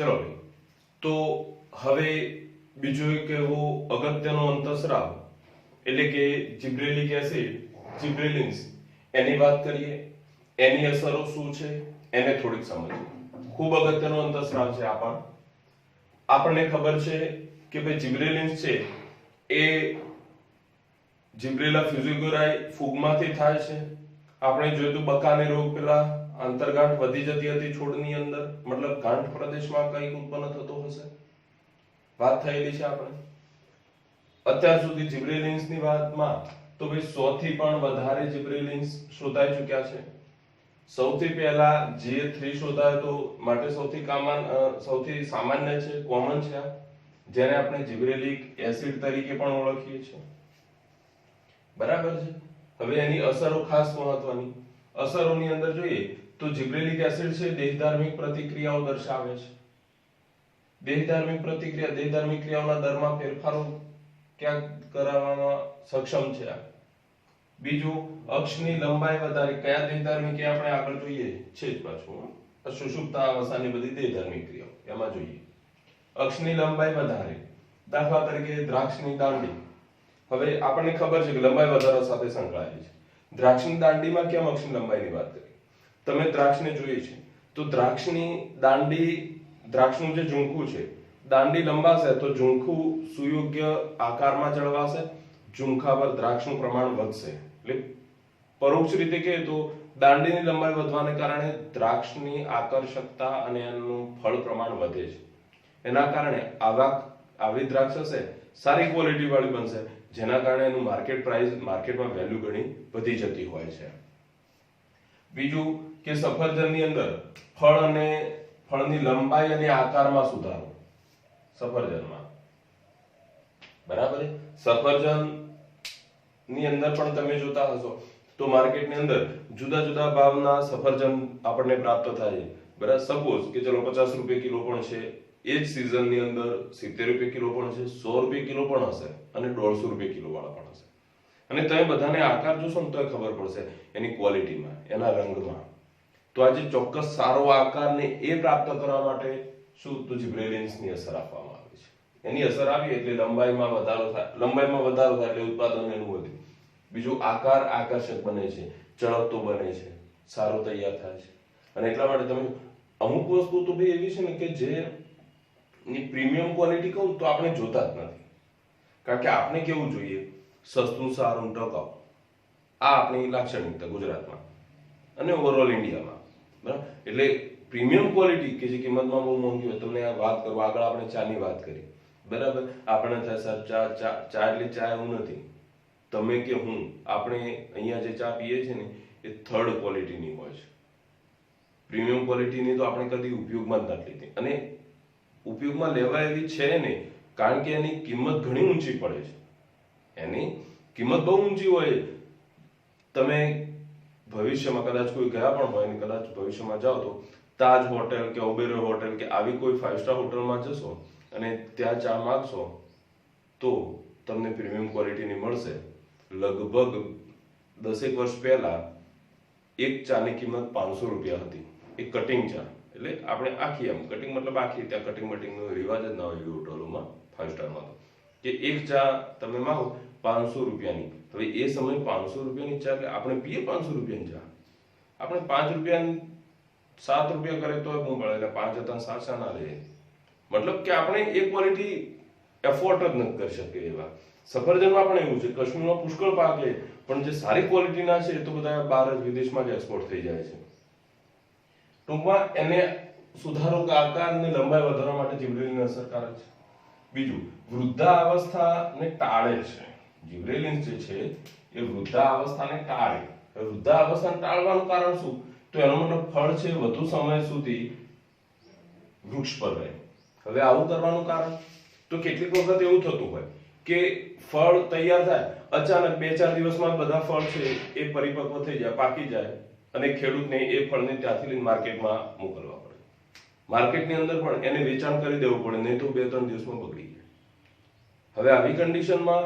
ચલો ભાઈ, તો હવે બીજો એક એવો અગત્યનો અંતઃસ્રાવ એટલે કે જિબ્રેલિક એસિડ, જિબ્રેલિન્સ, એની વાત કરીએ. એની અસરો શું છે એને થોડીક સમજીએ. ખૂબ અગત્યનો અંતઃસ્રાવ છે. આપણને ખબર છે કે ભાઈ જિબ્રેલિન્સ છે એ જિબ્રેલા ફ્યુઝિગોરાઈ ફૂગમાંથી થાય છે. આપણે જોયું તો બકાને રોગ પેલા આંતરગાંઠ વધી જતી હતી છોડની અંદર, મતલબ ગાંઠ પ્રદેશમાં કંઈક ઉત્પન્ન થતો હશે, વાત થયેલી છે આપણે. અત્યાર સુધી જિબ્રેલિન્સની વાતમાં તો ભાઈ 100 થી પણ વધારે જિબ્રેલિન્સ શોધાઈ ચૂક્યા છે. સૌથી પહેલા J3 શોધાયો તો માટે સૌથી સામાન્ય છે, કોમન છે, જેને આપણે જિબ્રેલિક એસિડ તરીકે પણ ઓળખીએ છીએ. બરાબર છે. હવે એની અસરો ખાસ મહત્વની. અસરોની અંદર જોઈએ તો જિબ્રેલિક એસિડ છે દેહધાર્મિક પ્રતિક્રિયાઓ દર્શાવે છે. દેહધાર્મિક ક્રિયાઓના દરમાં ફેરફારો ક્યાં કરાવવામાં સક્ષમ છે. બીજું, અક્ષની લંબાઈ વધારે. કયા દેહધાર્મિક એ આપણે આગળ જોઈએ છે જ પાછું. સુષુપ્તા અવસ્થાની બધી દેહધાર્મિક ક્રિયાઓ એમાં જોઈએ. અક્ષની લંબાઈ વધારે, દાખલા તરીકે દ્રાક્ષની દાંડી. હવે આપણને ખબર છે કે લંબાઈ વધારવા સાથે સંકળાયેલી છે. દ્રાક્ષની દાંડીમાં કેમ અક્ષની લંબાઈની વાત કરી? તમે દ્રાક્ષને જોઈ છે તો દ્રાક્ષની દાંડી, દ્રાક્ષનું જે ઝૂંખું છે, દાંડી લંબાશે તો ઝૂંખું સુયોગ્ય આકારમાં જળવાશે, ઝૂંખા પર દ્રાક્ષનું પ્રમાણ વધશે. એટલે પરોક્ષ રીતે કહીએ તો દાંડીની લંબાઈ વધવાને કારણે દ્રાક્ષની આકર્ષકતા અને એનું ફળ પ્રમાણ વધે છે. એના કારણે આવી દ્રાક્ષ હશે સારી ક્વોલિટી વાળી બનશે, જેના કારણે એનું માર્કેટમાં વેલ્યુ ઘણી વધી જતી હોય છે. બીજું કે સફરજનની અંદર ફળની લંબાઈ અને આકારમાં સુધારો. સફરજનમાં બરાબર, સફરજન ની અંદર પણ તમે જોતા હશો તો માર્કેટની અંદર જુદા જુદા ભાવના સફરજન આપણને પ્રાપ્ત થાય છે. બરાબર, સપોઝ કે ચલો 50 રૂપિયા કિલો પણ છે, એ જ સિઝનની અંદર 70 રૂપિયા કિલો પણ છે, 100 રૂપિયા કિલો પણ હશે અને 150 રૂપિયા કિલો વાળા પણ હશે. અને તમે બધાને આકાર જોશો ને તો ખબર પડશે એની ક્વોલિટીમાં, એના રંગમાં. તો આજે ચોક્કસ સારો આકાર ને એ પ્રાપ્ત કરવા માટે શું તો જિબ્રેલિન્સની અસર આપવામાં આવે છે. એની અસર આવી એટલે લંબાઈમાં વધારો થાય એટલે ઉત્પાદન એનું વધે. બીજું, આકાર આકર્ષક બને છે, ચળકતો બને છે, સારો તૈયાર થાય છે. અને એટલા માટે તમે અમુક વસ્તુ તો ભાઈ એવી છે ને કે જે ની પ્રીમિયમ ક્વોલિટી કહું તો આપણે જોતા જ નથી. કારણ કે આપણે કેવું જોઈએ, સસ્તું, સારું, ટકાઉ. આ આપણી લાક્ષણિકતા ગુજરાતમાં અને ઓવરઓલ ઇન્ડિયામાં. બરાબર, એટલે પ્રીમિયમ ક્વોલિટી કે જે કિંમતમાં બહુ મોંઘી હોય. તમને આ વાત કરું, આગળ આપણે ચાની વાત કરી. બરાબર, આપણે થાય સર ચા એટલે ચા એવું નથી. તમે કે હું, આપણે અહીંયા જે ચા પીએ છીએ ને એ થર્ડ ક્વોલિટીની હોય છે. પ્રીમિયમ ક્વોલિટીની તો આપણે કદી ઉપયોગમાં જ નથી લીધી, અને ઉપયોગમાં લેવા એવી છે નહીં, કારણ કે એની કિંમત ઘણી ઊંચી પડે છે. એની કિંમત બહુ ઊંચી હોય. તમે ભવિષ્યમાં કદાચ કોઈ ગયા પણ હોય ને કદાચ ભવિષ્યમાં જાઓ તો તાજ હોટેલ કે ઓબેરોય હોટેલ કે આવી કોઈ 5 સ્ટાર હોટલમાં જશો અને ત્યાં ચા માંગશો તો તમને પ્રીમિયમ ક્વોલિટીની મળશે. લગભગ 10 વર્ષ પહેલા એક ચાની કિંમત 500 રૂપિયા હતી. એક કટિંગ ચા, એટલે આપણે આખી, એમ કટિંગ મતલબ આખી, ત્યાં કટિંગનો રિવાજ જ ના હોય એવી હોટલોમાં, 5 સ્ટારમાં તો, કે એક ચા તમે માંગો 500 રૂપિયાની. હવે એ સમય 500 રૂપિયાની ચા, આપણે પીએ 500 રૂપિયાની ચા, આપણે 5 રૂપિયાની 7 રૂપિયા કરે તો હું મળે, એટલે 5 હતા 7 ના લે. મતલબ કે આપણે એ ક્વોલિટી એફોર્ડ જ નથી કરી શકીએ એવા. સફરજનમાં પણ એવું છે, કાશ્મીરમાં પુષ્કળ પાક લે, પણ જે સારી ક્વોલિટીના છે એ તો બધા બહાર જ વિદેશમાં જ એક્સપોર્ટ થઈ જાય છે. ટૂંકમાં એને સુધારો કે આકારની લંબાઈ વધારવા માટે જિબ્રેલિન અસરકારક છે. બીજું, વૃદ્ધાવસ્થાને ટાળે છે. જિબ્રેલિન્સ જે છે એ વૃદ્ધાવસ્થાને ટાળે. વૃદ્ધાવસ્થાને ટાળવાનું કારણ શું? તો એનો મતલબ ફળ છે વધુ સમય સુધી વૃક્ષ પર રહે. હવે આવું કરવાનું કારણ તો કેટલીક વખત એવું થતું હોય કે ફળ તૈયાર થાય, અચાનક 2-4 દિવસમાં બધા ફળ છે એ પરિપક્વ થઈ જાય, પાકી જાય, અને ખેડૂતને એ ફળને ત્યાંથી લઈને માર્કેટમાં મોકલવા પડે. માર્કેટની અંદર પણ એને વેચાણ કરી દેવું પડે, નહીં તો 2-3 દિવસમાં બગડી જાય. હવે આવી કન્ડિશનમાં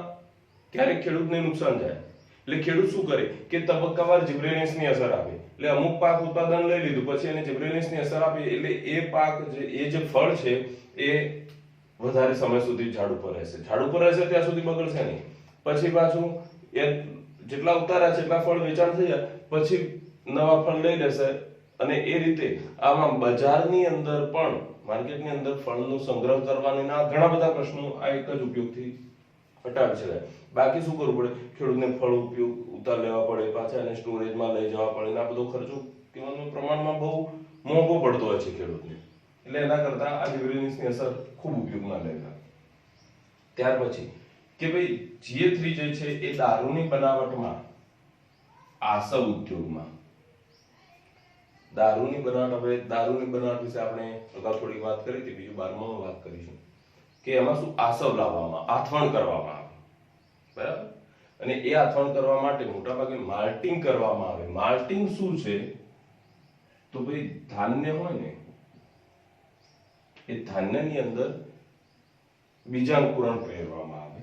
ક્યારેક ખેડૂતને નુકસાન જાય, એટલે ખેડૂત શું કરે કે તબક્કાવાર જિબ્રેલિન્સની અસર આપે, એટલે અમુક પાક ઉત્પાદન લઈ લીધું, પછી એને જિબ્રેલિન્સની અસર આપી એટલે એ પાક એ જે ફળ છે એ વધારે સમય સુધી ઝાડ ઉપર રહેશે, ઝાડ ઉપર રહેશે ત્યાં સુધી બગડશે નહીં, પછી પાછું એ જેટલા ઉતાર્યા છે એટલા ફળ વેચાણ થઈ જાય, પછી નવા ફળ લઈ લેશે, અને એ રીતે આમાં બજારની અંદર પણ માર્કેટની અંદર ફળનો સંગ્રહ કરવાના ઘણા બધા પ્રશ્નો આ એક જ ઉપયોગથી હટાવી શકાય. બાકી શું કરવું પડે, ખેડૂતને ફળ ઉપયોગ ઉતાર લેવા પડે, પાછા એને સ્ટોરેજમાં લઈ જવા પડે, આ બધો ખર્ચો કિંમતના પ્રમાણમાં બહુ મોંઘો પડતો હોય છે ખેડૂતને, એટલે એના કરતા આ જિબ્રેલિન્સની અસર ખૂબ ઉપયોગમાં લેતા. ત્યાર પછી કે ભાઈ GA3 જે છે એ દારૂની બનાવટમાં, આસવ ઉદ્યોગમાં દારૂની બનાવટ, હવે દારૂની બનાવટ વિશે આપણે અગાઉ થોડી વાત કરી હતી, બીજું 12માં વાત કરીશું કે એમાં શું આસવ લાવવામાં, આથવણ કરવામાં આવે, બરાબર, અને એ આથવણ કરવા માટે મોટાભાગે માલ્ટિંગ કરવામાં આવે. માલ્ટિંગ શું છે તો ભાઈ ધાન્ય હોય ને એ ધાન્યની અંદર બીજાંકુરણ પ્રેરવામાં આવે,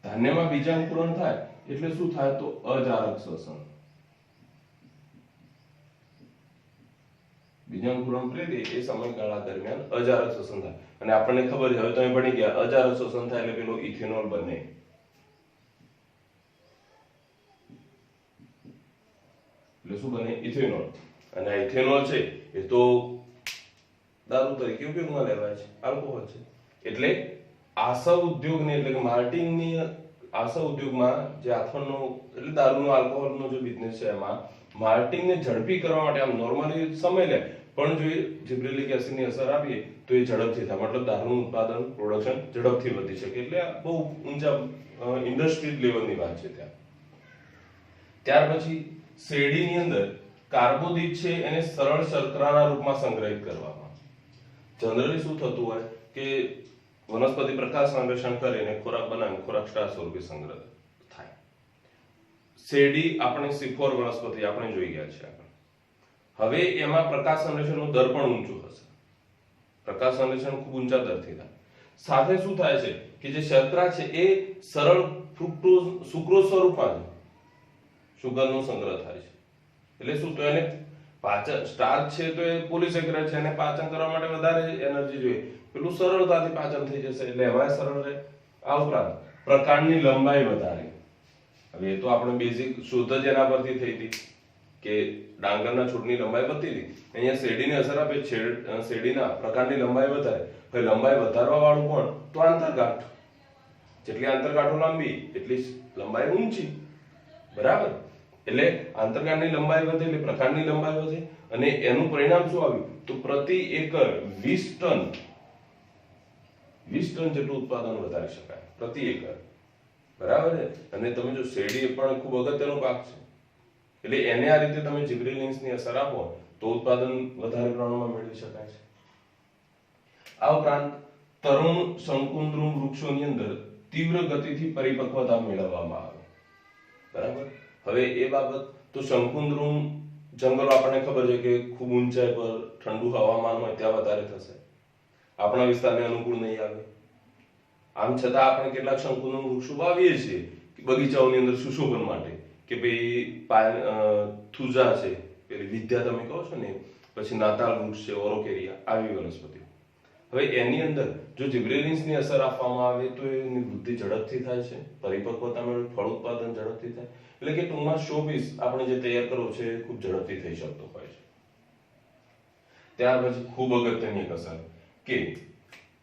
ધાન્યમાં બીજાંકુરણ થાય એટલે શું થાય તો અજારક શ્વસન, બીજાંકુરણ પ્રેરે એ સમયગાળા દરમિયાન અજારક શ્વસન થાય, અને આપણને ખબર છે, હવે તમે ભણી ગયા, અજારક શ્વસન થાય એટલે પેલો ઇથેનોલ બને, એટલે શું બને, ઇથેનોલ, અને આ ઇથેનોલ છે એ તો દારૂ તરીકે ઉપયોગમાં લેવાય છે, આલ્કોહોલ છે. એટલે આસવ ઉદ્યોગને એટલે કે માર્ટિનની આસવ ઉદ્યોગમાં જે આથવણનો એટલે દારૂનો આલ્કોહોલનો જે બિઝનેસ છે એમાં માર્ટિનને ઝડપી કરવા માટે આમ નોર્મલી સમય લે, પણ જો જિબ્રેલિક એસિડની અસર આપીએ તો એ ઝડપથી થાય, મતલબ દારૂનું ઉત્પાદન પ્રોડક્શન ઝડપથી વધી શકે, એટલે આ બહુ ઊંચા ઇન્ડસ્ટ્રી લેવલની વાત છે ત્યાં. ત્યાર પછી શેરડીની અંદર કાર્બોદિત છે એને સરળ શર્કરાના રૂપમાં સંગ્રહિત કરવામાં. જનરલી શું થતું હોય કે વનસ્પતિ પ્રકાશ સંશ્લેષણ કરીને ખોરાક બનાવીને ખોરાક સ્ટાર્ચ સ્વરૂપે સંગ્રહ થાય. શેરડી આપણે સિફોર વનસ્પતિ આપણે જોઈ ગયા છે આગળ. હવે એમાં પ્રકાશ સંશ્લેષણનો દર પણ ઊંચો હશે, પ્રકાશ સંશ્લેષણ ખૂબ ઊંચા દરથી થાય. સાથે શું થાય છે કે જે શર્કરા છે એ સરળ ફ્રુક્ટોઝ સુક્રોઝ સ્વરૂપમાં સુગરનો સંગ્રહ થાય છે, એટલે શું તો એને પાચન સ્ટાર્ચ છે તો એ પોલિસેકેરાઇડ છે, એને પાચન કરવા માટે વધારે એનર્જી જોઈએ, પેલું સરળતાથી પાચન થઈ જશે એટલે એમાં સરળ રહે. આ ઉપરાંત પ્રકાંડની લંબાઈ વધારે, હવે એ તો આપણે બેઝિક શોધ જ એના પરથી થઈ હતી કે ડાંગરના છોડની લંબાઈ વધતી હતી, અહીંયા શેરડીની અસર આપે, શેરડીના પ્રકાંડની લંબાઈ વધારે. હવે લંબાઈ વધારવા વાળું કોણ તો આંતરગાંઠ, જેટલી આંતરગાંઠો લાંબી એટલી લંબાઈ ઊંચી, બરાબર, એટલે આંતરગાંઠની લંબાઈ વધે એટલે પ્રકાંડની લંબાઈ વધે, અને એનું પરિણામ શું આવ્યું તો પ્રતિ એકર 20 ટન જેટલું ઉત્પાદન વધારી શકાય પ્રતિ એકર, બરાબર છે. અને તમે જો શેરડી પણ ખૂબ અગત્યનો પાક છે, એટલે એને આ રીતે તમે જિબ્રેલિન્સની અસર આપો તો ઉત્પાદન વધારે પ્રમાણમાં મેળવી શકાય છે. આ ઉપરાંત તરુણ શંકુદ્રુમ વૃક્ષોની અંદર તીવ્ર ગતિથી પરિપક્વતા મેળવવામાં આવે, બરાબર. હવે એ બાબત તો શંકુદ્રુમ જંગલો આપણને ખબર છે કે ખૂબ ઊંચાઈ પર ઠંડુ હવામાન હોય ત્યાં વધારે થશે, આપણા વિસ્તારને અનુકૂળ નહીં આવે. આમ છતાં આપણે કેટલાક શંકુદ્રુમ વૃક્ષો વાવીએ છીએ બગીચાઓની અંદર સુશોભન માટે, કે ભાઈ થુજા છે, પેલી વિદ્યા તમે કહો છો ને, પછી નાતાલ વૃક્ષ છે, ઓરોકેરિયા, આવી વનસ્પતિ. હવે એની અંદર જો જિબ્રેલિન્સની અસર આપવામાં આવે તો એની વૃદ્ધિ ઝડપથી થાય છે, પરિપક્વતા મેળવે, ફળ ઉત્પાદન ઝડપથી થાય, એટલે કે ટૂંકમાં શોપીસ આપણે જે તૈયાર કરવો છે એ ખૂબ ઝડપથી થઈ શકતો હોય છે. ત્યાર પછી ખૂબ અગત્યની એક અસર કે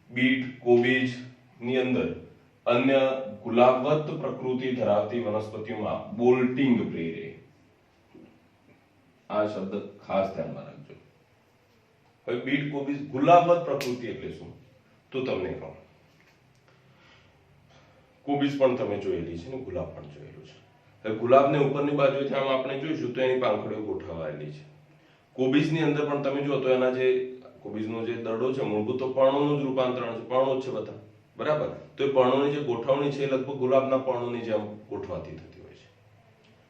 બીટ, કોબીજ ની અંદર અન્ય ગુલાબવત પ્રકૃતિ ધરાવતી વનસ્પતિઓમાં બોલ્ટિંગ પ્રેરે. આ શબ્દ ખાસ ધ્યાનમાં રાખજો. હવે બીટ, કોબીજ, ગુલાબવત પ્રકૃતિ એટલે શું તો તમને કહું, કોબીજ પણ તમે જોયેલી છે ને ગુલાબ પણ જોયેલું છે. હવે ગુલાબને ઉપરની બાજુએથી આમ આપણે જોઈશું તો એની પાંખડીઓ ગોઠવાયેલી છે. કોબીજની અંદર પણ તમે જુઓ તો એના જે કોબીજનો જે દડો છે મૂળભૂત તો પર્ણોનું જ રૂપાંતરણ છે, પર્ણો જ છે બધા, બરાબર. તો એ પર્ણોની જે ગોઠવણી છે એ લગભગ ગુલાબના પર્ણોની જેમ ગોઠવાતી થતી હોય છે.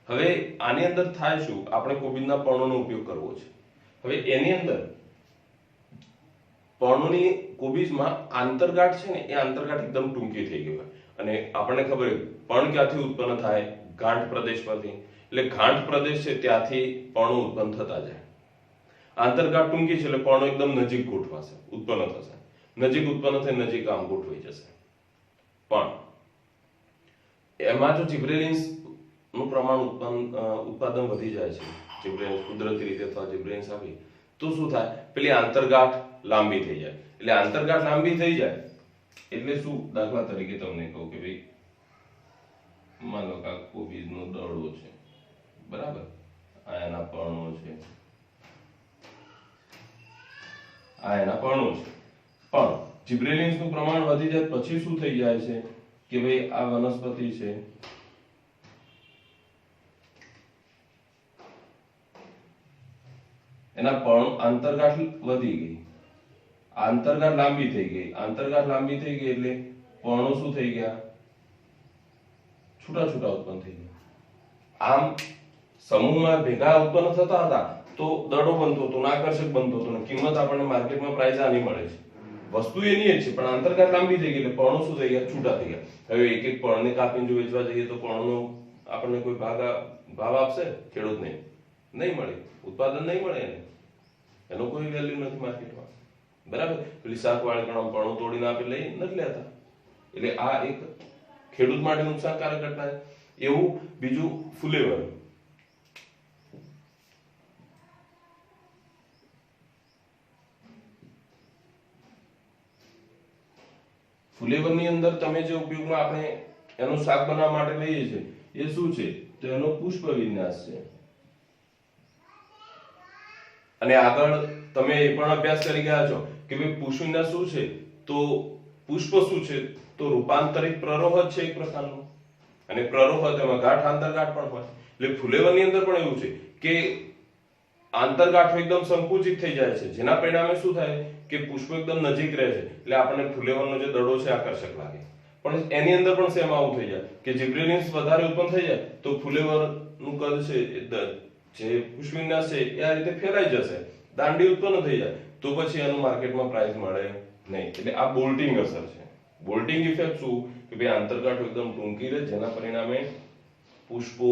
હવે આની અંદર થાય શું, આપણે કોબીજના પર્ણોનો ઉપયોગ કરવો છે. હવે એની અંદર પર્ણોની કોબીજમાં આંતરગાંઠ છે ને એ આંતરગાંઠ એકદમ ટૂંકી થઈ ગઈ હોય અને આપણને ખબર છે પર્ણ ક્યાંથી ઉત્પન્ન થાય, ગાંઠ પ્રદેશમાંથી, એટલે ગાંઠ પ્રદેશ છે ત્યાંથી પર્ણો ઉત્પન્ન થતા જાય. આંતરગાંઠ ટૂંકી છે એટલે પર્ણો એકદમ નજીક ગોઠવાશે, ઉત્પન્ન થશે, નજીક ઉત્પન્ન થઈ નજીક આમ ગોઠવાઈ જશે. પણ એમાં જો જિબ્રેલિન્સ નું પ્રમાણ ઉત્પાદન વધી જાય છે, જિબ્રેલિન્સ કુદરતી રીતે અથવા જિબ્રેલિન્સ આવી તો શું થાય, પેલી આંતરગાંઠ લાંબી થઈ જાય. એટલે આંતરગાંઠ લાંબી થઈ જાય એટલે શું, દાખલા તરીકે તમને કહું કે ભાઈ માનો કે આ કોબીજનો દડો છે, બરાબર, આ એના પર્ણો છે, આ એના પર્ણો છે. પણ જિબ્રેલિન્સ નું પ્રમાણ વધી જાય પછી શું થઈ જાય છે કે ભાઈ આ વનસ્પતિ છે, એના પર્ણો આંતરગાંઠ વધી ગઈ, આંતરગાંઠ લાંબી થઈ ગઈ, આંતરગાંઠ લાંબી થઈ ગઈ એટલે પર્ણો શું થઈ ગયા, છૂટા છૂટા ઉત્પન્ન થઈ ગયા. આમ સમૂહમાં ભેગા ઉત્પન્ન થતા હતા તો દડો બનતો હતો, આકર્ષક બનતો હતો, કિંમત આપણને માર્કેટમાં પ્રાઇસ આની મળે છે. વસ્તુ એની જ છે પણ આંતરગાંઠ લાંબી થઈ ગઈ એટલે પર્ણો શું થઈ ગયા, છૂટા થઈ ગયા. હવે એક એક પર્ણને કાપીને જો વેચવા જઈએ તો પર્ણનો આપણને કોઈ ભાવ આપશે ખેડૂતને? નહીં મળે, ઉત્પાદન નહીં મળે એને, એનો કોઈ વેલ્યુ નથી માર્કેટમાં, બરાબર. પેલી શાકવાળી પણ પર્ણો તોડીને આપી લઈ નથી લેતા. એટલે આ એક ખેડૂત માટે નુકસાનકારક ઘટના છે. એવું બીજું ફુલેવર, ફુલેવરની અંદર તમે જે ઉપયોગમાં આપણે એનું શાક બનાવવા માટે લઈએ છીએ એ શું છે, તો એનો પુષ્પ વિન્યાસ છે. અને આગળ તમે એ પણ અભ્યાસ કરી ગયા છો કે ભાઈ પુષ્પ વિન્યાસ શું છે, તો પુષ્પ શું છે, તો રૂપાંતરિત પ્રરોહ જ છે એક પ્રકારનો, અને પ્રરોહ તેમાં ગાંઠ આંતરગાંઠ પણ હોય. એટલે ફુલેવરની અંદર પણ એવું છે કે આંતરગાંઠો એકદમ સંકુચિત થઈ જાય છે, જેના પરિણામે શું થાય કે પુષ્પ એકદમ નજીક રહે છે એટલે આપણને ફુલેવરનો જે દડો છે આકર્ષક લાગે. પણ એની અંદર પણ સેમ આવું થઈ જાય કે જિબ્રેલિન્સ વધારે ઉત્પન્ન થઈ જાય તો ફુલેવરનું કદ છે, જે પુષ્પવિન્યાસ છે એ આ રીતે ફેલાઈ જશે, દાંડી ઉત્પન્ન થઈ જાય તો પછી એનું માર્કેટમાં પ્રાઇસ મળે નહીં. એટલે આ બોલ્ટિંગ અસર છે. બોલ્ટિંગ ઇફેક્ટ શું કે ભાઈ આંતરગાંઠો એકદમ ટૂંકી રહે, જેના પરિણામે પુષ્પો,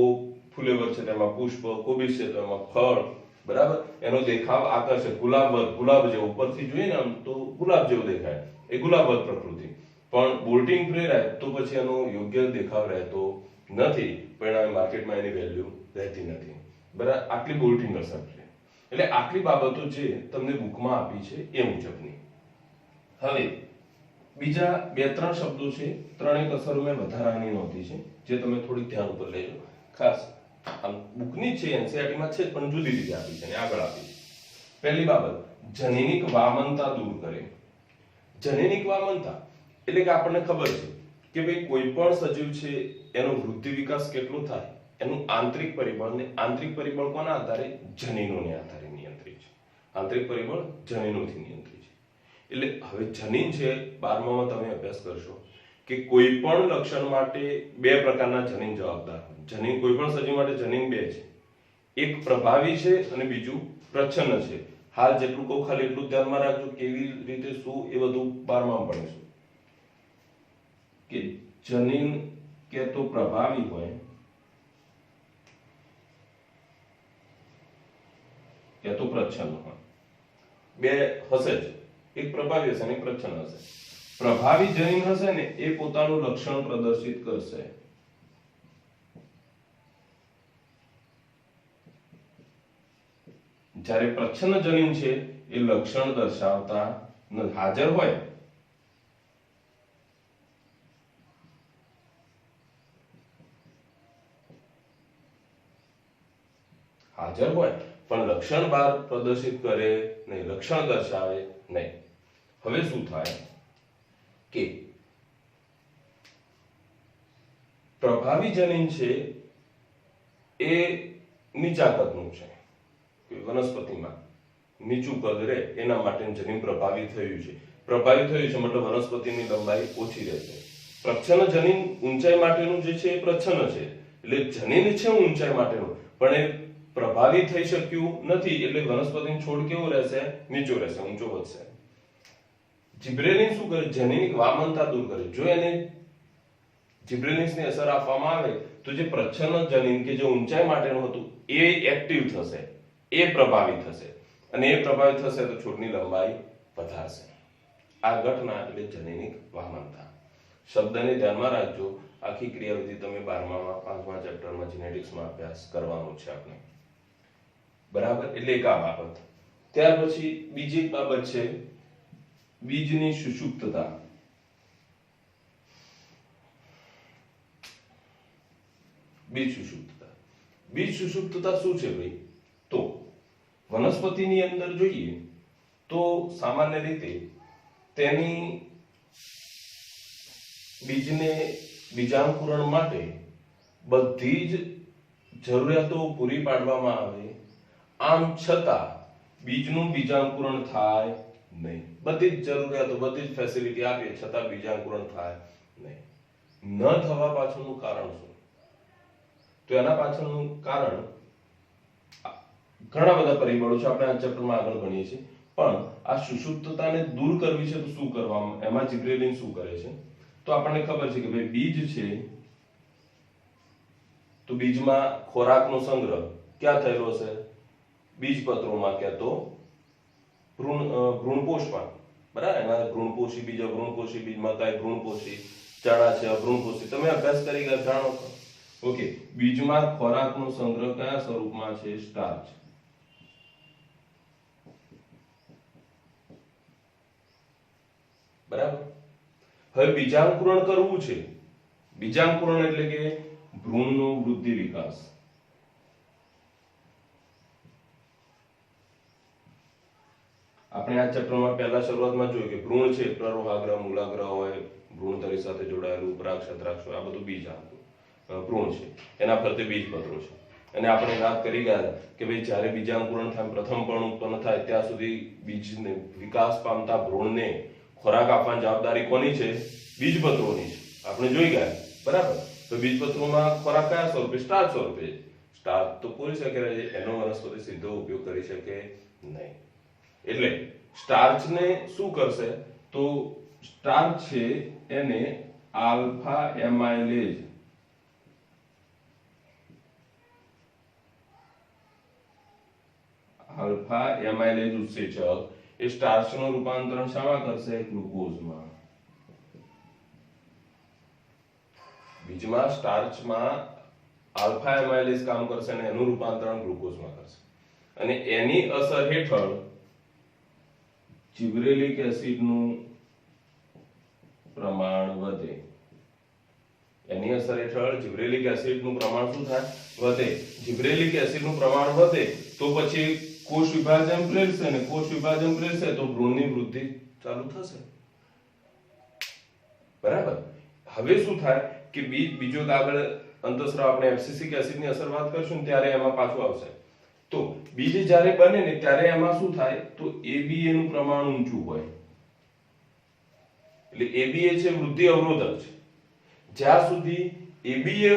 ફુલેવર છે તેમાં પુષ્પ, કોબીજ છે તેમાં ફળ, બરાબર, એનો દેખાવ આકર્ષક, ગુલાબ જેવો ઉપરથી જોઈએ ને આમ તો ગુલાબ જેવું દેખાય, એ ગુલાબવત પ્રકૃતિ. પણ બોલ્ટિંગ પ્રેરાય તો પછી એનો યોગ્ય દેખાવ રહેતો નથી, પરિણામે માર્કેટમાં એની વેલ્યુ રહેતી નથી, બરાબર. આટલી બોલ્ટિંગ અસર છે. એટલે આટલી બાબતો જે તમને બુકમાં આપી છે એ મુજબની. હવે બીજા બે ત્રણ શબ્દો છે, ત્રણેક અસરો મેં વધારાની નોંધી છે જે તમે થોડીક ધ્યાન ઉપર લેજો. ખાસ આમ બુકની છે, એનસીઈઆરટી માં છે પણ જુદી રીતે આપી છે અને આગળ આપી છે. પહેલી બાબત, જનીનિક વામનતા દૂર કરે. જનીનિક વામનતા એટલે કે આપણને ખબર છે કે ભાઈ કોઈ પણ સજીવ છે એનો વૃદ્ધિ વિકાસ કેટલો થાય એનું આંતરિક પરિબળ, ને આંતરિક પરિબળ કોના આધારે, જનીનોને આધારે નિયંત્રિત છે. આંતરિક પરિબળ જનીનોથી નિયંત્રિત છે. એટલે હવે જનીન છે, 12માં તમે અભ્યાસ કરશો કે કોઈ પણ લક્ષણ માટે બે પ્રકારના જનીન જવાબદાર હોય. જનીન કોઈ પણ સજીવ માટે જનીન બે છે, એક પ્રભાવી છે અને બીજું પ્રચ્છન્ન છે. હાલ જેટલું કહું ખાલી એટલું ધ્યાનમાં રાખજો, કેવી રીતે શું એ બધું 12માં ભણીશું. કે જનીન કે તો પ્રભાવી હોય કે તો પ્રચ્છન્ન હોય, બે હશે જ, એક પ્રભાવી હશે અને એક પ્રચ્છન્ન હશે. પ્રભાવી જનીન હશે ને એ પોતાનું લક્ષણ પ્રદર્શિત કરશે, જ્યારે પ્રચ્છન્ન જનીન છે એ લક્ષણ દર્શાવતા નથી. હાજર હોય પણ લક્ષણ બહાર પ્રદર્શિત કરે નહીં, લક્ષણ દર્શાવે નહીં. હવે શું થાય કે પ્રભાવી જનીન છે એ નીચા કદનું છે, વનસ્પતિમાં નીચું કદ રહે એના માટે જનીન પ્રભાવી થયું છે. પ્રભાવી થયું છે મતલબ વનસ્પતિની લંબાઈ ઓછી રહેશે. પ્રચ્છન્ન જનીન ઊંચાઈ માટેનું જે છે એ પ્રચ્છન્ન છે, એટલે જનીન છે ઊંચાઈ માટેનું પણ એ પ્રભાવી થઈ શક્યું નથી, એટલે વનસ્પતિનો છોડ કેવો રહેશે, નીચો રહેશે, ઊંચો વધશે. જિબ્રેલિન શું કરે? જનીનિક વામનતા દૂર કરે. જો એને જિબ્રેલિન્સની અસર આપવામાં આવે તો જે પ્રચ્છન્ન જનીન કે જે ઊંચાઈ માટેનું હતું એ એક્ટિવ થશે, એ પ્રભાવિત થશે, અને એ પ્રભાવિત થશે તો છોડની લંબાઈ વધારશે. આ ઘટના એટલે જનીનિક વામનતા. શબ્દને ધ્યાનમાં રાખજો. આખી ક્રિયાવિધિ તમે 12મા 5મા ચેપ્ટરમાં જીનેટિક્સમાં અભ્યાસ કરવાનો છે આપણે. બરાબર? એટલે એક આ બાબત. ત્યાર પછી બીજી એક બાબત છે બીજની સુષુપ્તતા. બીજ સુષુપ્તતા. બીજ સુષુપ્તતા શું છે ભાઈ? તો વનસ્પતિની અંદર જોઈએ તો સામાન્ય રીતે તેની બીજને બીજાંકુરણ માટે બધી જ જરૂરિયાતો પૂરી પાડવામાં આવે, આમ છતાં બીજનું બીજાંકુરણ થાય નહીં. બધી જ જરૂરિયાતો, બધી જ ફેસિલિટી આપીએ છતાં બીજાંકુરણ થાય નહીં. ન થવા પાછળનું કારણ શું? તો એના પાછળનું કારણ ઘણા બધા પરિબળો છે, આપણે આ ચેપ્ટરમાં આગળ ભણીએ છીએ. પણ આ સુષુપ્તતાને દૂર કરવી છે તો શું કરવામાં? એમાં જિબ્રેલિન શું કરે છે? તો આપણને ખબર છે કે ભાઈ બીજ છે તો બીજમાં ખોરાકનો સંગ્રહ ક્યાં થયેલો છે? બીજપત્રોમાં, ક્યાં તો ભ્રૂણપોષમાં. બરાબર? એના ભ્રૂણપોષી બીજ, અભ્રૂણપોષી બીજ, મકાઈ ભ્રૂણપોષી, ચણા છે અભ્રૂણપોષી. તમે અભ્યાસ કરી ગયા, જાણો છો. ઓકે, બીજમાં ખોરાકનો સંગ્રહ કયા સ્વરૂપમાં છે? સ્ટાર્ચ. બરાબર? હવે બીજાંકુરણ કરવું છે. બીજાંકુરણ એટલે કે ભ્રૂણનો વૃદ્ધિ વિકાસ. આપણે આ ચેપ્ટરમાં પહેલા શરૂઆતમાં જોયું કે ભ્રૂણ છે પ્રરોહાગ્ર, મૂલાગ્ર હોય, ભ્રૂણધરી સાથે જોડાયેલું પરાગ ક્ષેત્રાક્ષ હોય, આ બધું બીજ ભ્રૂણ છે. એના ફરતે બીજપત્રો છે. અને આપણે વાત કરી ગયા કે ભાઈ જ્યારે બીજાંકુરણ થાય, પ્રથમ પણ ઉત્પન્ન થાય ત્યાં સુધી બીજને વિકાસ પામતા ભ્રૂણને ખોરાક આપવાની જવાબદારી કોની છે? બીજપત્રોની છે. આપણે જોઈ ગયા. બરાબર? તો બીજપત્રોમાં ખોરાક કયા સ્વરૂપે? સ્ટાર્ચ સ્વરૂપે. સ્ટાર્ચ તો પૂરી શકે છે, એનો વનસ્પતિ સીધો ઉપયોગ કરી શકે નહીં. એટલે સ્ટાર્ચને શું કરશે? તો સ્ટાર્ચ છે એને આલ્ફા એમાઇલેજ ઉત્સેચક એ સ્ટાર્ચનું રૂપાંતરણ શામાં કરશે? ગ્લુકોઝમાં. બીજમાં સ્ટાર્ચમાં આલ્ફા એમાઇલેજ કામ કરશે અને એનું રૂપાંતરણ ગ્લુકોઝમાં કરશે. અને એની અસર હેઠળ જિબ્રેલિક એસિડનું પ્રમાણ વધે. એની અસર હેઠળ જિબ્રેલિક એસિડનું પ્રમાણ શું થાય? વધે. જિબ્રેલિક એસિડનું પ્રમાણ વધે તો પછી કોષ વિભાજન પ્રેરશે, અને કોષ વિભાજન પ્રેરશે તો ભ્રૂણની વૃદ્ધિ ચાલુ થશે. બરાબર? હવે શું થાય કે બીજો આગળ અંતઃસ્રાવ, આપણે એબ્સિસિક એસિડની અસર વાત કરશું ને ત્યારે એમાં પાછું આવશે. તો બીજ જ્યારે બને ને ત્યારે એમાં શું થાય? તો ABA નું પ્રમાણ ઊંચું હોય. એટલે ABA છે વૃદ્ધિ અવરોધક છે. જ્યાં સુધી ABA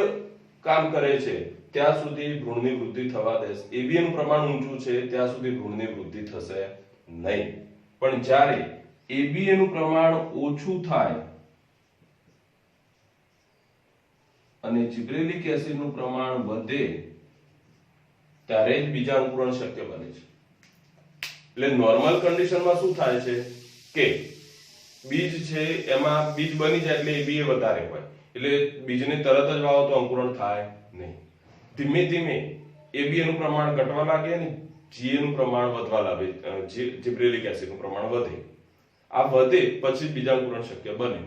કામ કરે છે ત્યાં સુધી ભ્રૂણની વૃદ્ધિ થવા દેશે. ABA નું પ્રમાણ ઊંચું છે ત્યાં સુધી ભ્રૂણની વૃદ્ધિ થશે નહીં. પણ જ્યારે ABA નું પ્રમાણ ઓછું થાય અને જિબ્રેલિક એસિડનું પ્રમાણ વધે ત્યારે જ બીજાંકુરણ શક્ય બને છે. એટલે નોર્મલ કન્ડિશનમાં શું થાય છે કે બીજ છે એમાં બીજ બની જાય એટલે ABA વધારે હોય, એટલે બીજને તરત જ વાવો તો અંકુરણ થાય નહીં. ધીમે ધીમે ABA નું પ્રમાણ ઘટવા લાગે અને GA નું પ્રમાણ વધવા લાગે, જિબ્રેલિક એસિડનું પ્રમાણ વધે. આ વધે પછી બીજાંકુરણ શક્ય બને.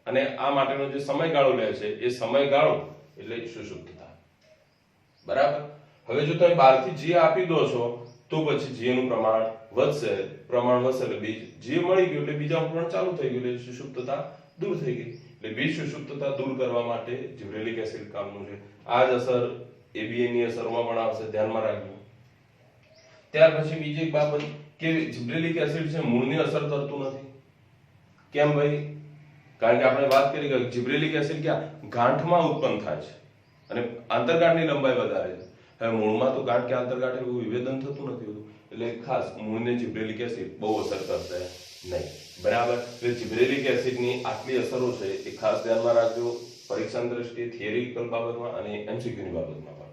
અને આ માટેનો જે સમયગાળો લે છે એ સમયગાળો એટલે સુષુપ્તતા. બરાબર? હવે જો તમે બહારથી GA આપી દો છો તો પછી GA નું પ્રમાણ વધશે એટલે બીજ GA મળી ગયું એટલે બીજાંકુરણ ચાલુ થઈ ગયું એટલે સુષુપ્તતા દૂર થઈ ગઈ. એટલે બીજ સુષુપ્તતા દૂર કરવા માટે જિબ્રેલિક એસિડ કામનું છે. આ જ અસર ABA ની અસરમાં પણ આવશે, ધ્યાનમાં રાખજો. ત્યાર પછી બીજી એક બાબત કે જિબ્રેલિક એસિડ છે મૂળની અસર કરતું નથી. કેમ ભાઈ? કારણ કે આપણે વાત કરી કે જિબ્રેલિક એસિડ ક્યાં? ગાંઠમાં ઉત્પન્ન થાય છે અને આંતરગાંઠની લંબાઈ વધારે છે. હવે મૂળમાં તો ગાંઠ કે આંતરગાંઠ એવું વિભેદન થતું નથી હોતું, એટલે ખાસ મૂળને જિબ્રેલિક એસિડ બહુ અસર કરશે નહીં. બરાબર. એટલે જિબ્રેલિક એસિડની આટલી અસરો છે એ ખાસ ધ્યાનમાં રાખજો પરીક્ષાની દ્રષ્ટિએ, થિયરિકલ બાબતમાં અને એમસીક્યુની બાબતમાં પણ.